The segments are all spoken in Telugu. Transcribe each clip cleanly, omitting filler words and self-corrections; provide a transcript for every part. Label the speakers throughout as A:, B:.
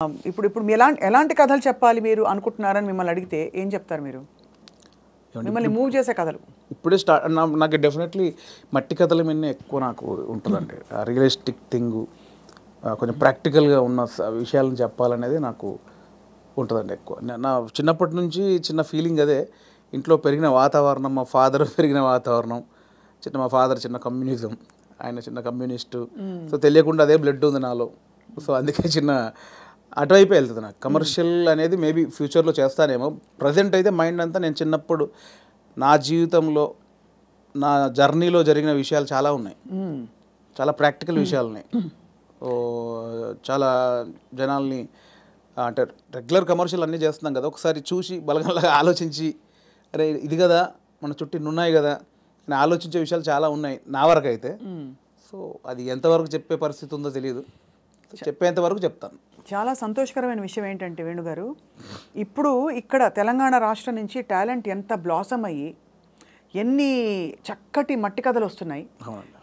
A: ఇప్పుడు ఇప్పుడు ఎలాంటి కథలు చెప్పాలి మీరు అనుకుంటున్నారని మిమ్మల్ని అడిగితే ఏం చెప్తారు మీరు? మిమ్మల్ని మూవ్ చేసే కథలు.
B: ఇప్పుడే నాకు డెఫినెట్లీ మట్టి కథల మీద ఎక్కువ నాకు ఉంటుందండి. రియలిస్టిక్ థింగ్, కొంచెం ప్రాక్టికల్గా ఉన్న విషయాలను చెప్పాలనేది నాకు ఉంటుందండి ఎక్కువ. నా చిన్నప్పటి నుంచి చిన్న ఫీలింగ్ అదే. ఇంట్లో పెరిగిన వాతావరణం, మా ఫాదర్ పెరిగిన వాతావరణం, మా ఫాదర్ చిన్న కమ్యూనిజం, ఆయన చిన్న కమ్యూనిస్టు. సో తెలియకుండా అదే బ్లడ్ ఉంది నాలో. సో అందుకే చిన్న అటువైపు వెళ్తుంది నాకు. కమర్షియల్ అనేది మేబీ ఫ్యూచర్లో చేస్తానేమో. ప్రజెంట్ అయితే మైండ్ అంతా నేను చిన్నప్పుడు నా జీవితంలో, నా జర్నీలో జరిగిన విషయాలు చాలా ఉన్నాయి. చాలా ప్రాక్టికల్ విషయాలు ఉన్నాయి. చాలా జనాల్ని అంటే రెగ్యులర్ కమర్షియల్ అన్నీ చేస్తున్నాం కదా, ఒకసారి చూసి బలగంలాగా ఆలోచించి అరే ఇది కదా మన చుట్టూ ఉన్నాయి కదా అని ఆలోచించే విషయాలు చాలా ఉన్నాయి నా వరకు అయితే. సో అది ఎంతవరకు చెప్పే పరిస్థితి ఉందో తెలియదు. చెప్పేంత వరకు చెప్తాను.
A: చాలా సంతోషకరమైన విషయం ఏంటంటే వేణుగారు, ఇప్పుడు ఇక్కడ తెలంగాణ రాష్ట్రం నుంచి టాలెంట్ ఎంత బ్లాసమ్ అయ్యి ఎన్ని చక్కటి మట్టి కథలు వస్తున్నాయి.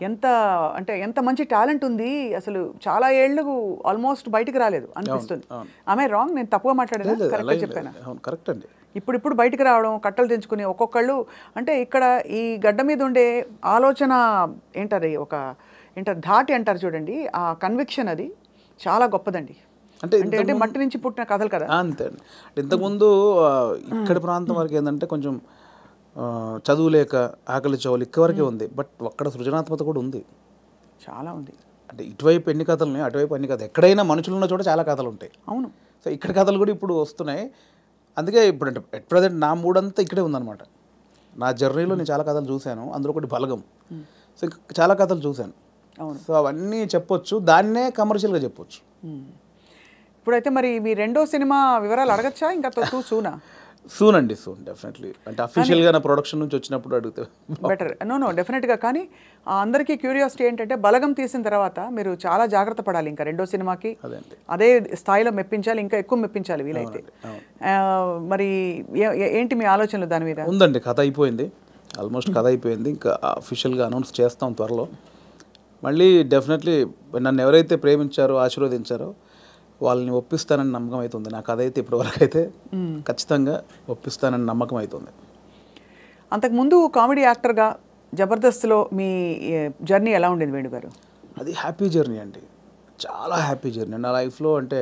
A: ఎంత మంచి టాలెంట్ ఉంది. అసలు చాలా ఏళ్ళు ఆల్మోస్ట్ బయటికి రాలేదు అనిపిస్తుంది. ఆమె రాంగ్? నేను తప్పుగా మాట్లాడేదా? కరెక్ట్గా చెప్పాను.
B: కరెక్ట్ అండి.
A: ఇప్పుడు బయటకు రావడం, కట్టలు తెంచుకుని ఒక్కొక్కళ్ళు అంటే ఇక్కడ ఈ గడ్డ మీద ఉండే ఆలోచన ఏంటారు, ధాటి అంటారు చూడండి, ఆ కన్విక్షన్ అది చాలా గొప్పదండి. అంటే మట్టి నుంచి పుట్టిన కథలు కదా.
B: అంతే అండి. ఇంతకుముందు ఇక్కడ ప్రాంతం వరకు ఏంటంటే కొంచెం చదువు లేక ఆకలి చౌలు ఇక్కవరకే ఉంది. బట్ అక్కడ సృజనాత్మకత కూడా ఉంది, చాలా ఉంది. అంటే ఇటువైపు ఎన్ని కథలు ఉన్నాయి, అటువైపు ఎన్ని కథలు. ఎక్కడైనా మనుషులు ఉన్న చోట చాలా కథలు ఉంటాయి.
A: అవును.
B: సో ఇక్కడ కథలు కూడా ఇప్పుడు వస్తున్నాయి. అందుకే ఇప్పుడు అంటే ఎట్ ప్రజెంట్ నా మూడంతా ఇక్కడే ఉందన్నమాట. నా జర్నీలో నేను చాలా కథలు చూశాను. అందులో ఒకటి బలగం. సో చాలా కథలు చూశాను. సో అవన్నీ చెప్పొచ్చు, దాన్నే కమర్షియల్గా చెప్పొచ్చు.
A: ఇప్పుడైతే మరి మీ రెండో సినిమా వివరాలు అడగచ్చా? ఇంకా సూనా?
B: సూన్ అండి, సూన్ డెఫినెట్లీ. అంటే అఫీషియల్గా నా ప్రొడక్షన్ నుంచి వచ్చినప్పుడు అడిగితే
A: బెటర్. నో డెఫినెట్గా. కానీ అందరికీ క్యూరియాసిటీ ఏంటంటే బలగం తీసిన తర్వాత మీరు చాలా జాగ్రత్త పడాలి. ఇంకా రెండో సినిమాకి అదే స్థాయిలో మెప్పించాలి, ఇంకా ఎక్కువ మెప్పించాలి వీలైతే. మరి ఏంటి మీ ఆలోచనలు దాని మీద?
B: ఉందండి, కథ అయిపోయింది, ఆల్మోస్ట్ కథ అయిపోయింది. ఇంకా అఫీషియల్గా అనౌన్స్ చేస్తాం త్వరలో. మళ్ళీ డెఫినెట్లీ నన్ను ఎవరైతే ప్రేమించారో, ఆశీర్వదించారో వాళ్ళని ఒప్పిస్తానని నమ్మకం అవుతుంది నాకు. అదైతే ఇప్పటివరకు అయితే ఖచ్చితంగా ఒప్పిస్తానని నమ్మకం అవుతుంది.
A: అంతకుముందు కామెడీ యాక్టర్గా జబర్దస్త్లో మీ జర్నీ ఎలా ఉండేది వేణుగారు?
B: అది హ్యాపీ జర్నీ అండి, చాలా హ్యాపీ జర్నీ నా లైఫ్లో. అంటే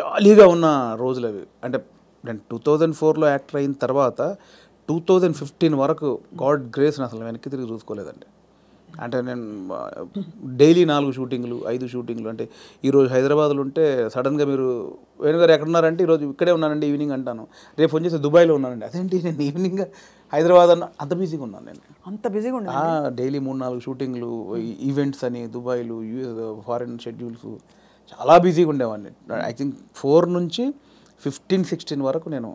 B: జాలీగా ఉన్న రోజులు అవి. అంటే నేను 2004లో యాక్టర్ అయిన తర్వాత 2015 వరకు గాడ్ గ్రేస్ని అసలు వెనక్కి తిరిగి చూసుకోలేదండి. అంటే నేను డైలీ 4 షూటింగ్లు 5 షూటింగ్లు. అంటే ఈరోజు హైదరాబాద్లో ఉంటే సడన్గా మీరు వేణుగారు ఎక్కడున్నారంటే ఈరోజు ఇక్కడే ఉన్నానండి ఈవినింగ్ అంటాను. రేపు ఫోన్ చేస్తే దుబాయ్లో ఉన్నానండి. అదేంటి నేను ఈవినింగ్ హైదరాబాద్ అన్న, అంత బిజీగా ఉన్నాను నేను.
A: అంత బిజీగా ఉన్నా
B: డైలీ 3-4 షూటింగ్లు, ఈవెంట్స్ అని దుబాయ్లు, ఫారిన్ షెడ్యూల్స్, చాలా బిజీగా ఉండేవాడిని. ఐ థింక్ 4 నుంచి 15-16 వరకు నేను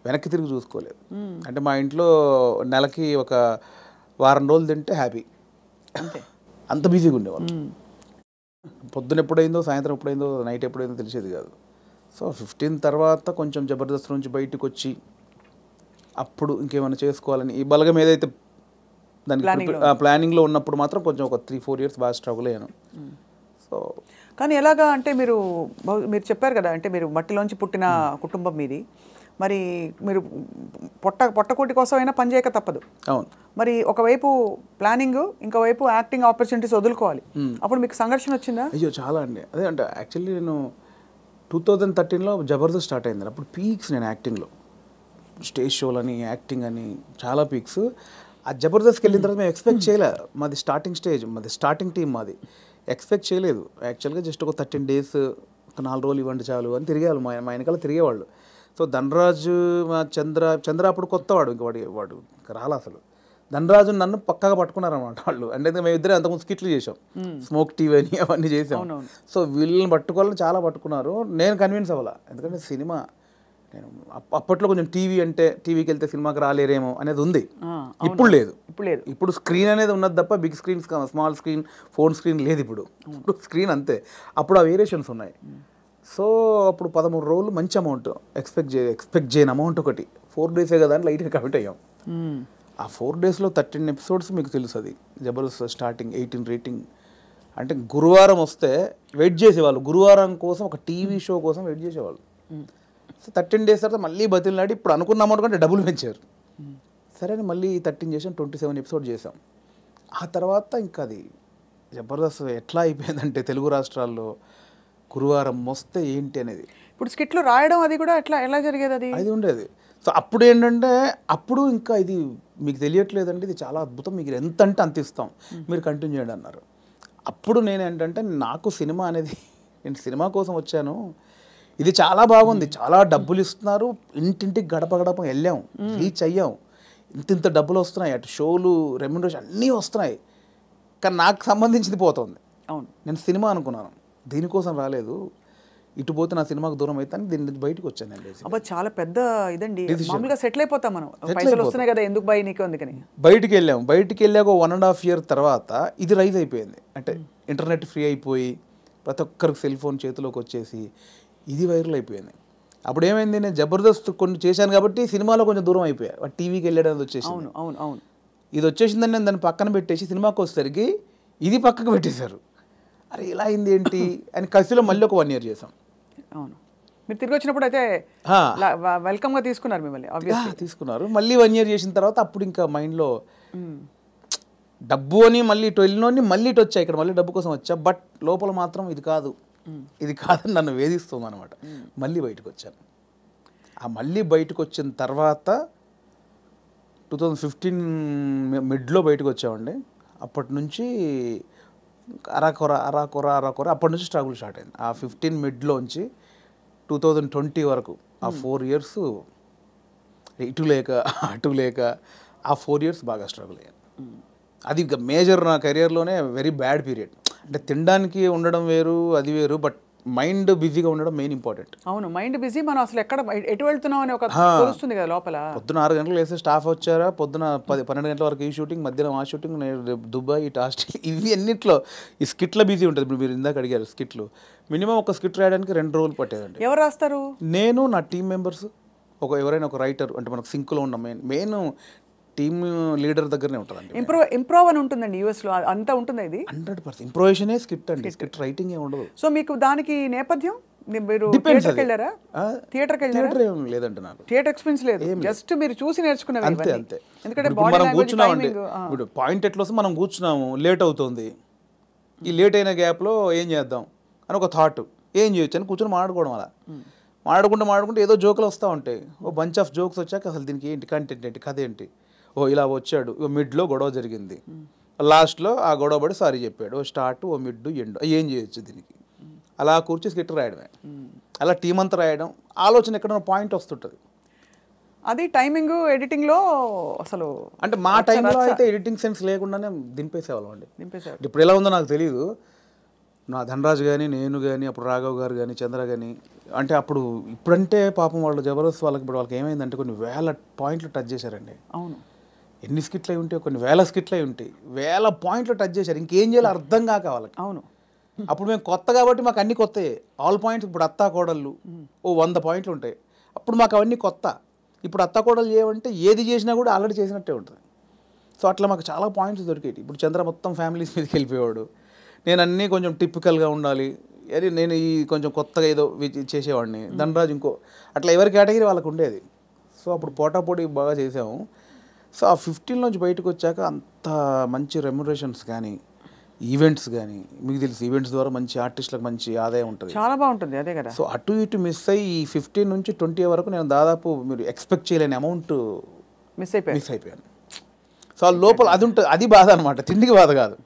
B: వెనక్కి తిరిగి చూసుకోలేదు. అంటే మా ఇంట్లో నెలకి ఒక వారం రోజులు తింటే హ్యాపీ, అంత బిజీగా ఉండేవాళ్ళు. పొద్దున ఎప్పుడైందో, సాయంత్రం ఎప్పుడైందో, నైట్ ఎప్పుడైందో తెలిసేది కాదు. సో 15 తర్వాత కొంచెం జబర్దస్త్ నుంచి బయటకు వచ్చి అప్పుడు ఇంకేమైనా చేసుకోవాలని ఈ బలగం ఏదైతే దానికి ప్లానింగ్లో ఉన్నప్పుడు మాత్రం కొంచెం ఒక 3-4 ఇయర్స్ బాగా స్ట్రగుల్ అయ్యాను. సో
A: కానీ ఎలాగా అంటే మీరు చెప్పారు కదా, అంటే మీరు మట్టిలోంచి పుట్టిన కుటుంబం మీది. మరి మీరు పొట్టకూటి కోసం అయినా పని చేయక తప్పదు.
B: అవును.
A: మరి ఒకవైపు ప్లానింగ్, ఇంకోవైపు యాక్టింగ్ ఆపర్చునిటీస్ వదులుకోవాలి. అప్పుడు మీకు సంఘర్షణ వచ్చిందా?
B: అయ్యో చాలా అండి. అదే అంటే యాక్చువల్లీ నేను 2013లో జబర్దస్త్ స్టార్ట్ అయింది. అప్పుడు పీక్స్ నేను యాక్టింగ్లో, స్టేజ్ షోలని, యాక్టింగ్ అని చాలా పీక్స్. ఆ జబర్దస్త్కి వెళ్ళిన తర్వాత మేము ఎక్స్పెక్ట్ చేయలే. మాది స్టార్టింగ్ స్టేజ్, మాది స్టార్టింగ్ టీం, మాది ఎక్స్పెక్ట్ చేయలేదు. యాక్చువల్గా జస్ట్ ఒక 13 డేస్, ఒక 4 రోజులు ఇవ్వండి చాలు అని తిరిగేవాళ్ళు, మా వెనకాల తిరిగేవాళ్ళు. సో ధనరాజు, మా చంద్ర అప్పుడు కొత్తవాడు, ఇంక వాడు రాలా అసలు. ధనరాజు నన్ను పక్కగా పట్టుకున్నారన్నమాట వాళ్ళు. అంటే మేము ఇద్దరే అంతకుముందు స్కిట్లు చేసాం, స్మోక్ టీవీ అని అవన్నీ చేసాం. సో వీళ్ళని పట్టుకోవాలని చాలా పట్టుకున్నారు. నేను కన్విన్స్ అవ్వాలా, ఎందుకంటే సినిమా నేను అప్పట్లో కొంచెం టీవీ అంటే టీవీకి వెళ్తే సినిమాకి రాలేరేమో అనేది ఉంది. ఇప్పుడు లేదు. ఇప్పుడు స్క్రీన్ అనేది ఉన్నది తప్ప big screen, small screen, phone screen లేదు. ఇప్పుడు స్క్రీన్ అంతే. అప్పుడు ఆ వేరియేషన్స్ ఉన్నాయి. సో అప్పుడు 13 రోజులు మంచి అమౌంట్ ఎక్స్పెక్ట్ చేయని అమౌంట్ ఒకటి. 4 డేసే కదా అని లైట్గా కమిట్ అయ్యాం. ఆ 4 డేస్లో 13 ఎపిసోడ్స్ మీకు తెలుసు. అది జబర్దస్త్ స్టార్టింగ్ 18 రేటింగ్ అంటే గురువారం వస్తే వెయిట్ చేసేవాళ్ళు, గురువారం కోసం ఒక టీవీ షో కోసం వెయిట్ చేసేవాళ్ళు. సో 13 days తర్వాత మళ్ళీ బతిలాడి ఇప్పుడు అనుకున్న అమౌంట్ కంటే డబ్బులు పెంచారు. సరే అని మళ్ళీ 13 చేసాం, 27 episodes చేసాం. ఆ తర్వాత ఇంకా అది జబర్దస్త్ ఎట్లా అయిపోయిందంటే తెలుగు రాష్ట్రాల్లో గురువారం వస్తే ఏంటి అనేది.
A: ఇప్పుడు స్కిట్లు రాయడం అది కూడా ఎలా జరిగేది
B: అది ఉండేది. సో అప్పుడు ఏంటంటే అప్పుడు ఇంకా ఇది మీకు తెలియట్లేదండి, ఇది చాలా అద్భుతం, మీకు ఎంత అంటే అంత ఇస్తాం, మీరు కంటిన్యూ చేయండి అన్నారు. అప్పుడు నేను ఏంటంటే నాకు సినిమా అనేది, నేను సినిమా కోసం వచ్చాను, ఇది చాలా బాగుంది, చాలా డబ్బులు ఇస్తున్నారు, ఇంటింటికి గడప గడప వెళ్ళాం, రీచ్ అయ్యాం, ఇంత డబ్బులు వస్తున్నాయి, అటు షోలు రెమ్యునరేషన్ అన్నీ వస్తున్నాయి, కానీ నాకు సంబంధించింది పోతుంది.
A: అవును,
B: నేను సినిమా అనుకున్నాను, దీనికోసం రాలేదు, ఇటు పోతే నా సినిమాకు దూరం అయితే దీని నుంచి బయటకు వచ్చాను.
A: అబ్బా చాలా పెద్ద ఇదండి, మామూలుగా సెటిల్ అయిపోతాం మనం, పైసలు వస్తున్నాయి కదా ఎందుకు బై నీకు అందుకని
B: బయటికి వెళ్ళాము. బయటికి వెళ్ళాక 1.5 year తర్వాత ఇది రైజ్ అయిపోయింది. అంటే ఇంటర్నెట్ ఫ్రీ అయిపోయి ప్రతి ఒక్కరికి సెల్ ఫోన్ చేతిలోకి వచ్చేసి ఇది వైరల్ అయిపోయింది. అప్పుడు ఏమైంది, నేను జబర్దస్త్ కొన్ని చేశాను కాబట్టి సినిమాలో కొంచెం దూరం అయిపోయా, టీవీకి వెళ్ళడం వచ్చేసి.
A: అవును అవును అవును,
B: ఇది వచ్చేసిందని నేను దాన్ని పక్కన పెట్టేసి సినిమాకి వచ్చేసరికి ఇది పక్కకు పెట్టేశారు. అరే ఇలా అయింది ఏంటి అని కసిలో మళ్ళీ ఒక 1 year చేసాం.
A: అవును, మీరు తిరిగి వచ్చినప్పుడు అయితే వెల్కమ్గా తీసుకున్నారు మిమ్మల్ని,
B: తీసుకున్నారు. మళ్ళీ 1 year చేసిన తర్వాత అప్పుడు ఇంకా మైండ్లో డబ్బు అని మళ్ళీ ఇటు వెళ్ళినోని మళ్ళీ ఇటు వచ్చా, ఇక్కడ మళ్ళీ డబ్బు కోసం వచ్చా, బట్ లోపల మాత్రం ఇది కాదని నన్ను వేధిస్తుంది అనమాట. మళ్ళీ బయటకు వచ్చాను. ఆ మళ్ళీ బయటకు వచ్చిన తర్వాత 2015 మిడ్లో బయటకు వచ్చామండి. అప్పటి నుంచి అరాకొర అప్పటి నుంచి స్ట్రగుల్ స్టార్ట్ అయింది. ఆ 15 మిడ్లోంచి 2020 వరకు ఆ 4 years ఇటు లేక అటు లేక ఆ 4 years బాగా స్ట్రగుల్ అయ్యాను. అది మేజర్ నా కెరియర్లోనే వెరీ బ్యాడ్ పీరియడ్. అంటే తినడానికి ఉండడం వేరు, అది వేరు, బట్ మైండ్ బిజీగా ఉండడం మెయిన్ ఇంపార్టెంట్.
A: అవును, మైండ్ బిజీ, మనం అసలు ఎటు వెళ్తున్నాం అని ఒక తెలుస్తుంది కదా లోపల.
B: పొద్దున 6 గంటలకు వేస్తే స్టాఫ్ వచ్చారా, పొద్దున 12 గంటల వరకు ఈ షూటింగ్, మధ్యాహ్నం ఆ షూటింగ్, దుబాయ్, ఇటు ఆస్ట్రేలియా, ఇవి అన్నిట్లో ఈ స్కిట్ల బిజీ ఉంటుంది. ఇప్పుడు మీరు ఇందాక అడిగారు స్కిట్లు, మినిమం ఒక స్కిట్ రాయడానికి 2 రోజులు పట్టేదండి.
A: ఎవరు రాస్తారు?
B: నేను, నా టీం మెంబర్స్, ఎవరైనా ఒక రైటర్, అంటే మనకు సింక్లో ఉన్న మెయిన్ టీమ్ లీడర్ దగ్గరనే ఉంటుందండి.
A: ఇంప్రూవ్ అని ఉంటుందండి యూఎస్లో, అంతా ఉంటుంది. ఇది
B: 100% ఇంప్రూవేషనే స్క్రిప్ట్ అండి, స్క్రిప్ట్ రైటింగ్ ఏ ఉండదు.
A: సో మీకు దానికి నేపథ్యం, మీరు థియేటర్కి వెళ్ళారా?
B: లేదంటే నాకు
A: థియేటర్ ఎక్స్పీరియన్స్ లేదు, జస్ట్ మీరు చూసి నేర్చుకున్నారు
B: అంతే.
A: ఎందుకంటే
B: మనం కూర్చున్నామండి, ఇప్పుడు పాయింట్ ఎట్లా వస్తే మనం కూర్చున్నాము, లేట్ అవుతుంది, ఈ లేట్ అయిన గ్యాప్లో ఏం చేద్దాం అని ఒక థాట్, ఏం చేయొచ్చు అని కూర్చొని మాట్లాడుకోవడం. అలా మాడుకుంటే ఏదో జోకులు వస్తూ ఉంటాయి. ఓ బంచ్ ఆఫ్ జోక్స్ వచ్చాక అసలు దీనికి ఏంటి కంటెంట్ ఏంటి, కథ ఏంటి, ఇలా వచ్చాడు, మిడ్లో గొడవ జరిగింది, లాస్ట్లో ఆ గొడవ పడి సారీ చెప్పాడు, ఓ స్టార్ట్, ఓ మిడ్, ఎండ్, ఏం చేయొచ్చు దీనికి, అలా కూర్చి స్కిట్ రాయడమే. అలా టీం అంతా రాయడం, ఆలోచన ఎక్కడైనా పాయింట్ వస్తుంటుంది.
A: అది టైమింగ్ ఎడిటింగ్లో అసలు,
B: అంటే మా టైంలో అయితే ఎడిటింగ్ సెన్స్ లేకుండానే దింపేసేవాళ్ళం అండి. ఇప్పుడు ఎలా ఉందో నాకు తెలియదు. నా ధనరాజు కానీ, నేను కానీ, అప్పుడు రాఘవ్ గారు కానీ, చంద్ర కానీ, అంటే అప్పుడు ఇప్పుడంటే పాపం వాళ్ళు జబర్దస్త్ వాళ్ళకి ఇప్పుడు వాళ్ళకి ఏమైందంటే కొన్ని 1000 పాయింట్లు టచ్ చేశారండి.
A: అవును,
B: ఎన్ని స్కిట్లు అయి ఉంటాయి, కొన్ని 1000 స్కిట్లు అయి ఉంటాయి, 1000 పాయింట్లు టచ్ చేశారు, ఇంకేం చేయాలో అర్థం కాక వాళ్ళకి.
A: అవును,
B: అప్పుడు మేము కొత్త కాబట్టి మాకు అన్ని కొత్తయే, ఆల్ పాయింట్స్. ఇప్పుడు అత్తా కోడళ్ళు ఓ 100 పాయింట్లు ఉంటాయి, అప్పుడు మాకు అవన్నీ కొత్త. ఇప్పుడు అత్తా కోడలు చేయమంటే ఏది చేసినా కూడా ఆల్రెడీ చేసినట్టే ఉంటుంది. సో అట్లా మాకు చాలా పాయింట్స్ దొరికేవి. ఇప్పుడు చంద్ర మొత్తం ఫ్యామిలీస్ మీదకి వెళ్ళిపోయాడు, నేను అన్నీ కొంచెం టిపికల్గా ఉండాలి, అది నేను ఈ కొంచెం కొత్తగా ఏదో చేసేవాడిని, ధనరాజు ఇంకో, అట్లా ఎవరి కేటగిరీ వాళ్ళకు ఉండేది. సో అప్పుడు పోటాపోటీ బాగా చేసాము. సో ఆ 15 నుంచి బయటకు వచ్చాక అంత మంచి రెమ్యునరేషన్స్ కానీ, ఈవెంట్స్ కానీ, మీకు తెలుసు ఈవెంట్స్ ద్వారా మంచి ఆర్టిస్టులకు మంచి ఆదాయం ఉంటుంది,
A: చాలా బాగుంటుంది, అదే కదా.
B: సో అటు ఇటు మిస్ అయ్యి ఈ 15 నుంచి 20 వరకు నేను దాదాపు మీరు ఎక్స్పెక్ట్ చేయలేని అమౌంట్ మిస్ అయిపోయాను. సో ఆ లోపల అది ఉంటుంది, అది బాధ అనమాట, తిండికి బాధ కాదు.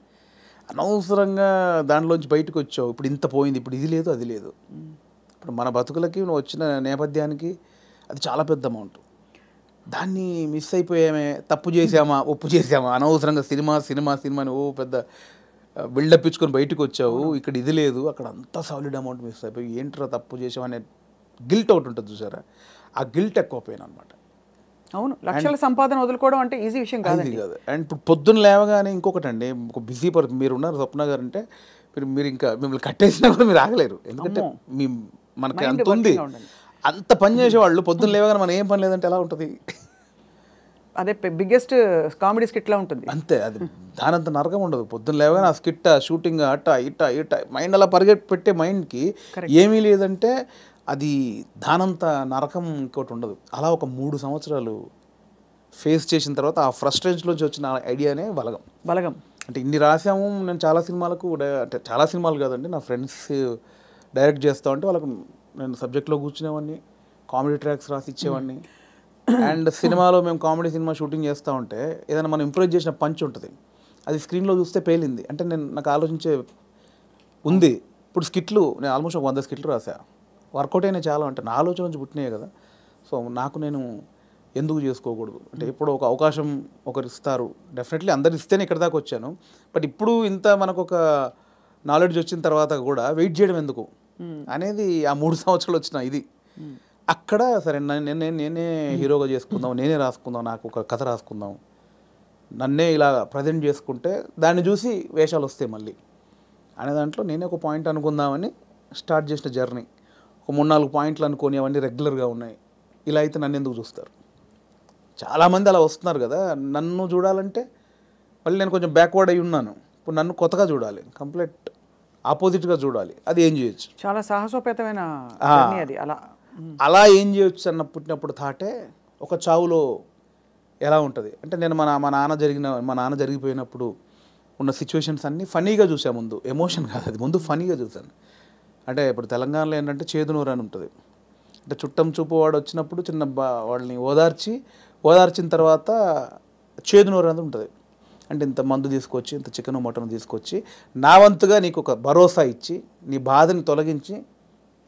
B: అనవసరంగా దాంట్లోంచి బయటకు వచ్చావు, ఇప్పుడు ఇంత పోయింది, ఇప్పుడు ఇది లేదు అది లేదు. ఇప్పుడు మన బతుకులకి నువ్వు వచ్చిన నేపథ్యానికి అది చాలా పెద్ద అమౌంట్. దాన్ని మిస్ అయిపోయామే, తప్పు చేసామా, ఒప్పు చేసామా, అనవసరంగా సినిమా అని ఓ పెద్ద బిల్డప్ ఇచ్చుకొని బయటకు వచ్చావు, ఇక్కడ ఇది లేదు, అక్కడ అంతా సాలిడ్ అమౌంట్ మిస్ అయిపోయి ఏంట్రా తప్పు చేసామనే గిల్ట్ అవుట్ ఉంటుంది చూసారా, ఆ గిల్ట్ ఎక్కువ పోయిన అనమాట.
A: అవును, లక్షల సంపాదన వదులుకోవడం అంటే ఈజీ విషయం కాదు.
B: అండ్ ఇప్పుడు పొద్దున్న లేవగానే ఇంకొకటి అండి, ఒక బిజీ పర్సన్ మీరు ఉన్నారు స్వప్న గారు అంటే, మీరు ఇంకా మిమ్మల్ని కట్టేసినా కూడా మీరు ఆగలేరు, ఎందుకంటే మనకి అంత ఉంది, అంత పని చేసేవాళ్ళు పొద్దున్న లేవగానే మనం ఏం పని లేదంటే ఎలా ఉంటుంది.
A: అదే బిగ్గెస్ట్ కామెడీ స్కిట్లా ఉంటుంది.
B: అంతే, అది దానంత నరకం ఉండదు. పొద్దున్న లేవగానే ఆ స్కిట్ షూటింగ్ అట్ట ఇట్ట మైండ్ అలా పెట్టే మైండ్కి ఏమీ లేదంటే అది దానంత నరకం ఇంకోటి ఉండదు. అలా ఒక 3 సంవత్సరాలు ఫేస్ చేసిన తర్వాత ఆ ఫ్రస్ట్రేషన్లోంచి వచ్చిన ఐడియానే బలగం. అంటే ఇన్ని రాసాము. నేను చాలా సినిమాలకు అంటే చాలా సినిమాలు కాదండి, నా ఫ్రెండ్స్ డైరెక్ట్ చేస్తా ఉంటే వాళ్ళకు నేను సబ్జెక్ట్లో కూర్చునేవాడిని, కామెడీ ట్రాక్స్ రాసి ఇచ్చేవాడిని. అండ్ సినిమాలో మేము కామెడీ సినిమా షూటింగ్ చేస్తూ ఉంటే ఏదైనా మనం ఇంప్రూవ్ చేసిన పంచ్ ఉంటుంది, అది స్క్రీన్లో చూస్తే పేలింది అంటే నాకు ఆలోచించే ఉంది. ఇప్పుడు స్కిట్లు నేను ఆల్మోస్ట్ ఒక 100 స్కిట్లు రాసా, వర్కౌట్ అయినా చాలా. అంటే నా ఆలోచన నుంచి పుట్టినాయి కదా. సో నాకు నేను ఎందుకు చేసుకోకూడదు అంటే ఇప్పుడు ఒక అవకాశం ఒకరు ఇస్తారు, డెఫినెట్లీ అందరు ఇస్తేనే ఇక్కడ దాకా వచ్చాను. బట్ ఇప్పుడు ఇంత మనకు ఒక నాలెడ్జ్ వచ్చిన తర్వాత కూడా వెయిట్ చేయడం ఎందుకు అనేది ఆ 3 సంవత్సరాలు వచ్చిన ఇది. అక్కడ సరే నేనే హీరోగా చేసుకుందాం, నేనే రాసుకుందాం, నాకు ఒక కథ రాసుకుందాం, నన్నే ఇలా ప్రజెంట్ చేసుకుంటే దాన్ని చూసి వేషాలు వస్తాయి మళ్ళీ అనే దాంట్లో నేనే ఒక పాయింట్ అనుకుందామని స్టార్ట్ చేసిన జర్నీ. ఒక 3-4 పాయింట్లు అనుకొని అవన్నీ రెగ్యులర్గా ఉన్నాయి. ఇలా అయితే నన్ను ఎందుకు చూస్తారు? చాలామంది అలా వస్తున్నారు కదా. నన్ను చూడాలంటే మళ్ళీ నేను కొంచెం బ్యాక్వర్డ్ అయి ఉన్నాను. ఇప్పుడు నన్ను కొత్తగా చూడాలి, కంప్లీట్ ఆపోజిట్గా చూడాలి. అది ఏం చేయొచ్చు?
A: చాలా సాహసోపేతమైన జర్నీ అది.
B: అలా ఏం చేయొచ్చు అన్న పుట్టినప్పుడు థాటే ఒక చావులో ఎలా ఉంటుంది అంటే నేను మా నాన్న జరిగిపోయినప్పుడు ఉన్న సిచ్యువేషన్స్ అన్నీ ఫనీగా చూసాను. ముందు ఎమోషన్ కాదు, అది ముందు ఫనీగా చూశాను. అంటే ఇప్పుడు తెలంగాణలో ఏంటంటే చేదునూరు అని ఉంటుంది. అంటే చుట్టం చూపు వాడు వచ్చినప్పుడు వాళ్ళని ఓదార్చిన తర్వాత చేదునూరు అనేది ఉంటుంది. అంటే ఇంత మందు తీసుకొచ్చి, ఇంత చికెన్ మటన్ తీసుకొచ్చి నా వంతుగా నీకు ఒక భరోసా ఇచ్చి నీ బాధని తొలగించి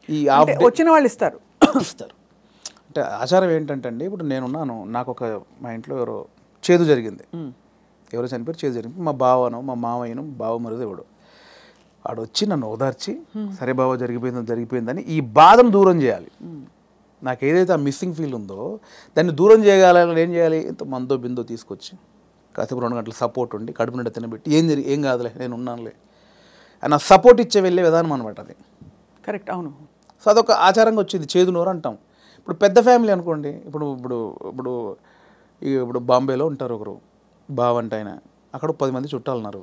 B: ఈ
A: వచ్చిన వాళ్ళు ఇస్తారు.
B: అంటే ఆచారం ఏంటంటే అండి, ఇప్పుడు నేనున్నాను, నాకు ఒక మా ఇంట్లో చేదు జరిగింది, ఎవరో చనిపోయారు, చేదు జరిగింది. మా బావను, మా మావయ్యను, బావ మరుదు ఎవడు వాడు వచ్చి నన్ను ఓదార్చి సరే బావ జరిగిపోయిందని ఈ బాధను దూరం చేయాలి. నాకు ఏదైతే ఆ మిస్సింగ్ ఫీల్ ఉందో దాన్ని దూరం చేయగలని ఏం చేయాలి? ఇంత మందో బిందో తీసుకొచ్చి కాసేపు 2 గంటలు సపోర్ట్ ఉండి కడుపు నిండా తినబెట్టి ఏం కాదులే నేను ఉన్నానులే అని సపోర్ట్ ఇచ్చే వెళ్ళే విధానం అనమాట అది.
A: కరెక్ట్, అవును.
B: సో అదొక ఆచారంగా వచ్చింది, చేదునూరు అంటాం. ఇప్పుడు పెద్ద ఫ్యామిలీ అనుకోండి, ఇప్పుడు బాంబేలో ఉంటారు ఒకరు బావంట ఆయన, అక్కడ 10 మంది చుట్టాలు ఉన్నారు,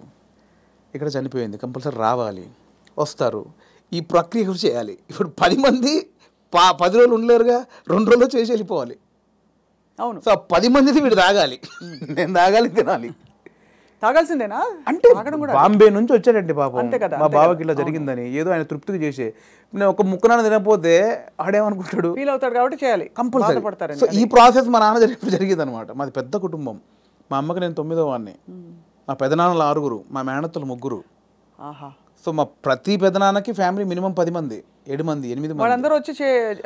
B: ఇక్కడ చనిపోయింది, కంపల్సరీ రావాలి, వస్తారు, ఈ ప్రక్రియ కూడా చేయాలి. ఇప్పుడు 10 మంది 10 రోజులు ఉండలేరుగా, 2 రోజుల్లో చేసి వెళ్ళిపోవాలి.
A: అవును.
B: సో 10 మందిది వీడు తాగాలి, నేను తాగాలి, తినాలి,
A: తాగాల్సిందేనా?
B: అంటే బాంబే నుంచి వచ్చాడండి పాపం,
A: కదా,
B: మా బావకి ఇలా జరిగిందని ఏదో ఆయన తృప్తికి చేసే. నేను ఒక ముక్కనాన్న తినకపోతే ఆడేమనుకుంటాడు,
A: ఫీల్ అవుతాడు కాబట్టి చేయాలి,
B: కంపల్సరీ. సో ఈ ప్రాసెస్ మా నాన్న జరిగింది అనమాట. మాది పెద్ద కుటుంబం, మా అమ్మకి నేను 9వ వాడిని, మా పెదనాన్నలు 6గురు, మా మేనత్తలు 3. సో మా ప్రతి పెదనాన్నకి ఫ్యామిలీ మినిమం 10 మంది, 7 మంది, 8 మంది,
A: వాళ్ళందరూ వచ్చి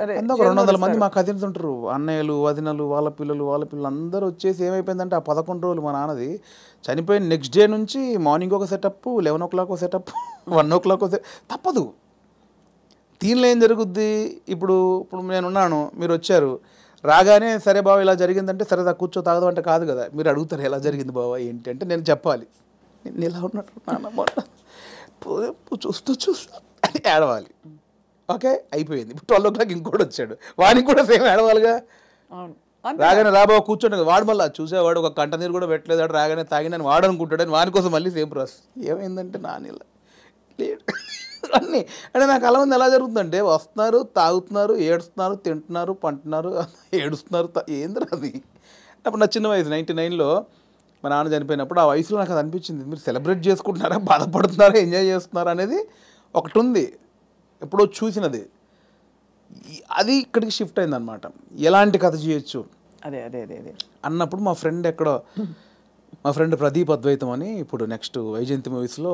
B: 200 మంది మా కజిన్స్ ఉంటారు, అన్నయ్యలు, వదినలు, వాళ్ళ పిల్లలు అందరూ వచ్చేసి ఏమైపోయిందంటే ఆ 11 రోజులు మా నాన్నది చనిపోయిన నెక్స్ట్ డే నుంచి మార్నింగ్ ఒక సెటప్, 11 o'clock ఒక సెటప్, 1 o'clock ఒక తప్పదు. దీనిలో ఏం జరుగుద్ది? ఇప్పుడు నేనున్నాను, మీరు వచ్చారు, రాగానే సరే బావ ఇలా జరిగిందంటే సరే కూర్చో తాగదు అంటే కాదు కదా. మీరు అడుగుతారు ఎలా జరిగింది బావ ఏంటి అంటే నేను చెప్పాలి, నేను ఇలా ఉన్నట్టు నాన్న చూస్తూ అని ఏడవాలి. ఓకే, అయిపోయింది. ఇప్పుడు 12 o'clock ఇంకోటి వచ్చాడు, వాడికి కూడా సేమ్ ఏడవాలిగా. రాగానే రాబావ కూర్చోండి, వాడు మళ్ళీ చూసేవాడు ఒక కంట నీరు కూడా పెట్టలేదు, వాడు రాగానే తాగినని వాడు అనుకుంటాడని వాని కోసం మళ్ళీ సేమ్ ప్రాసెస్. ఏమైందంటే నానిలా లేడు అన్నీ. అంటే నాకు అలా మంది ఎలా జరుగుతుందంటే వస్తున్నారు, తాగుతున్నారు, ఏడుస్తున్నారు, తింటున్నారు, పంటున్నారు, ఏడుస్తున్నారు, ఏంద్రా అది. అప్పుడు నా చిన్న వయసు 99లో మా నాన్న చనిపోయినప్పుడు ఆ వయసులో నాకు అది అనిపించింది, మీరు సెలబ్రేట్ చేసుకుంటున్నారా, బాధపడుతున్నారా, ఎంజాయ్ చేస్తున్నారా అనేది ఒకటి ఉంది, ఎప్పుడో చూసినది. అది ఇక్కడికి షిఫ్ట్ అయిందనమాట. ఎలాంటి కథ చేయొచ్చు
A: అదే
B: అన్నప్పుడు మా ఫ్రెండ్ ప్రదీప్ అద్వైతం అని ఇప్పుడు నెక్స్ట్ వైజయంతి మూవీస్లో